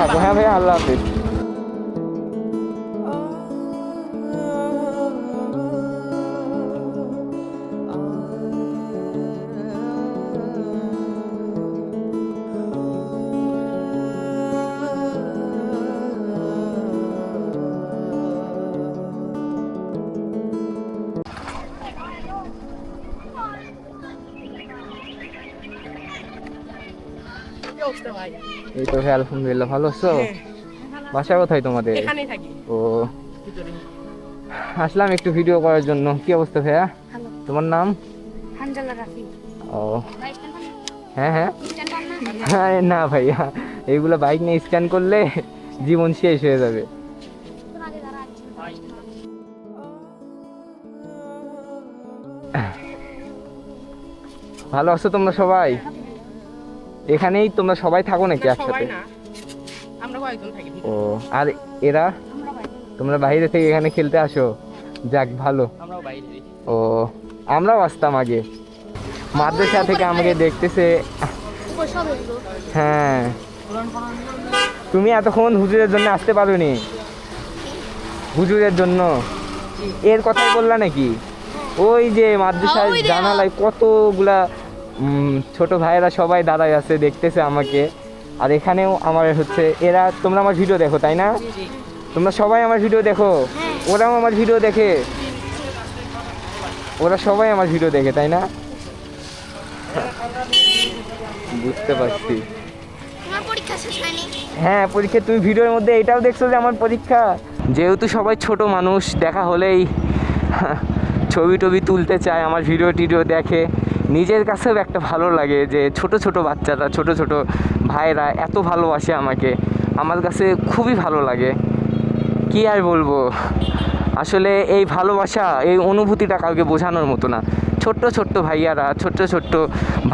থাকো। হ্যাঁ ভাইয়া, আল্লাহ হাফেজ। এই তো ভাই, আলহামদুলিল্লাহ। ভালো আছো? বাসা কোথায় তোমাদের? এখানেই থাকি। ও, আসলাম একটু ভিডিও করার জন্য। কি অবস্থা ভাইয়া? তোমার নাম? হানজালা রাফি। ও হ্যাঁ হ্যাঁ, আরে না ভাইয়া, এইগুলো বাইক নিয়ে স্ক্যান করলে জীবন শেষ হয়ে যাবে। ভালো আছো তোমরা সবাই? এখানেই তোমরা সবাই থাকো নাকি একসাথে? আমরা কয়েকজন থাকি। ও, আর এরা? তোমরা বাইরে থেকে এখানে খেলতে আসো? যাক ভালো। আমরাও বাইরে। ও, আমরাও আসতাম আগে, মাদ্রাসা থেকে আমাকে দেখতেছে। হ্যাঁ, তুমি এতক্ষণ হুজুরের জন্য আসতে পারোনি? হুজুরের জন্য এর কথাই বললা নাকি? ওই যে মাদ্রাসার জানালায় কতগুলা ছোট ভাইয়েরা সবাই দাঁড়ায় আছে, দেখতেছে আমাকে। আর এখানেও আমার হচ্ছে এরা, তোমরা আমার ভিডিও দেখো তাই না? তোমরা সবাই আমার ভিডিও দেখো? ওরাও আমার ভিডিও দেখে? ওরা সবাই আমার ভিডিও দেখে তাই না? বুঝতে পারছি। হ্যাঁ, পরীক্ষা। তুমি ভিডিওর মধ্যে এটাও দেখছো যে আমার পরীক্ষা। যেহেতু সবাই ছোট মানুষ, দেখা হলেই ছবি টবি তুলতে চায়, আমার ভিডিও টিডিও দেখে, নিজের কাছেও একটা ভালো লাগে যে ছোট ছোট বাচ্চারা, ছোট ছোট ভাইরা এত ভালোবাসে আমাকে। আমার কাছে খুবই ভালো লাগে, কি আর বলবো। আসলে এই ভালোবাসা, এই অনুভূতিটা কাউকে বোঝানোর মতো না। ছোট্ট ছোট্ট ভাইয়ারা, ছোট্ট ছোট্ট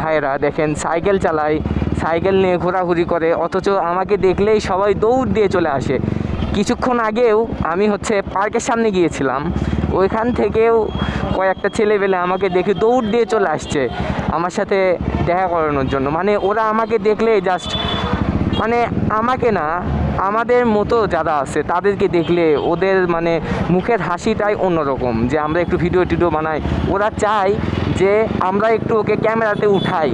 ভাইয়েরা দেখেন সাইকেল চালায়, সাইকেল নিয়ে ঘোরাঘুরি করে, অথচ আমাকে দেখলেই সবাই দৌড় দিয়ে চলে আসে। কিছুক্ষণ আগেও আমি হচ্ছে পার্কের সামনে গিয়েছিলাম, ওইখান থেকেও কয়েকটা ছেলেবেলে আমাকে দেখে দৌড় দিয়ে চলে আসছে আমার সাথে দেখা করানোর জন্য। মানে ওরা আমাকে দেখলে জাস্ট, মানে আমাকে না, আমাদের মতো যারা আছে তাদেরকে দেখলে ওদের মানে মুখের হাসিটাই অন্যরকম, যে আমরা একটু ভিডিও টিডিও বানাই। ওরা চায় যে আমরা একটু ওকে ক্যামেরাতে উঠাই,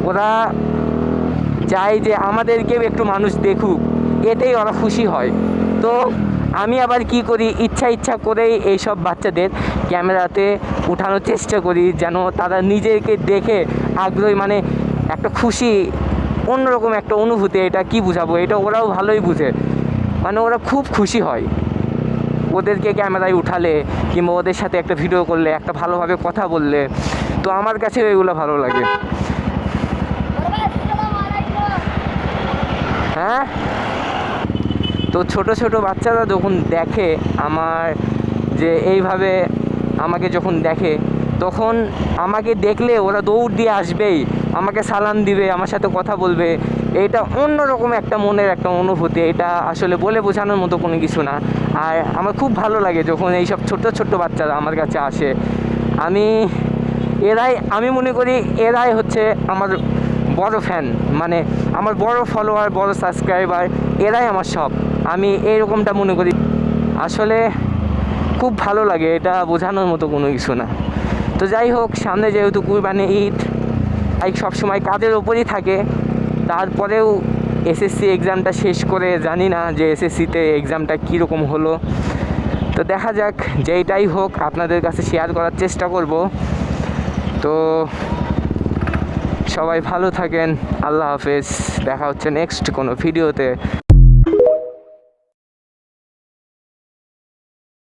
ওরা চায় যে আমাদেরকেও একটু মানুষ দেখুক, এতেই ওরা খুশি হয়। তো আমি আবার কি করি, ইচ্ছা করেই এইসব বাচ্চাদের ক্যামেরাতে উঠানোর চেষ্টা করি, যেন তারা নিজেকে দেখে আগ্রহী, মানে একটা খুশি, অন্যরকম একটা অনুভূতি। এটা কি বুঝাবো, এটা ওরাও ভালোই বুঝে, মানে ওরা খুব খুশি হয় ওদেরকে ক্যামেরায় উঠালে, কিংবা ওদের সাথে একটা ভিডিও করলে, একটা ভালোভাবে কথা বললে। তো আমার কাছে এগুলো ভালো লাগে। হ্যাঁ, তো ছোট ছোট বাচ্চারা যখন দেখে আমার, যে এইভাবে আমাকে যখন দেখে, তখন আমাকে দেখলে ওরা দৌড় দিয়ে আসবেই, আমাকে সালাম দিবে, আমার সাথে কথা বলবে। এটা অন্যরকম একটা মনের একটা অনুভূতি, এটা আসলে বলে বোঝানোর মতো কোনো কিছু না। আর আমার খুব ভালো লাগে যখন এইসব ছোট্ট ছোট্ট বাচ্চারা আমার কাছে আসে। আমি মনে করি এরাই হচ্ছে আমার বড় ফ্যান, মানে আমার বড় ফলোয়ার, বড় সাবস্ক্রাইবার, এরাই আমার সব। আমি এইরকমটা মনে করি। আসলে খুব ভালো লাগে, এটা বোঝানোর মতো কোনো কিছু না। তো যাই হোক, সামনে যেহেতু কুরবানি ঈদ, বাইক সবসময় কাজের ওপরই থাকে। তারপরেও এসএসসি এক্সামটা শেষ করে জানি না যে এসএসসিতে এক্সামটা কীরকম হলো। তো দেখা যাক, যেইটাই হোক আপনাদের কাছে শেয়ার করার চেষ্টা করব। তো সবাই ভালো থাকেন, আল্লাহ হাফেজ। দেখা হচ্ছে নেক্সট কোনো ভিডিওতে।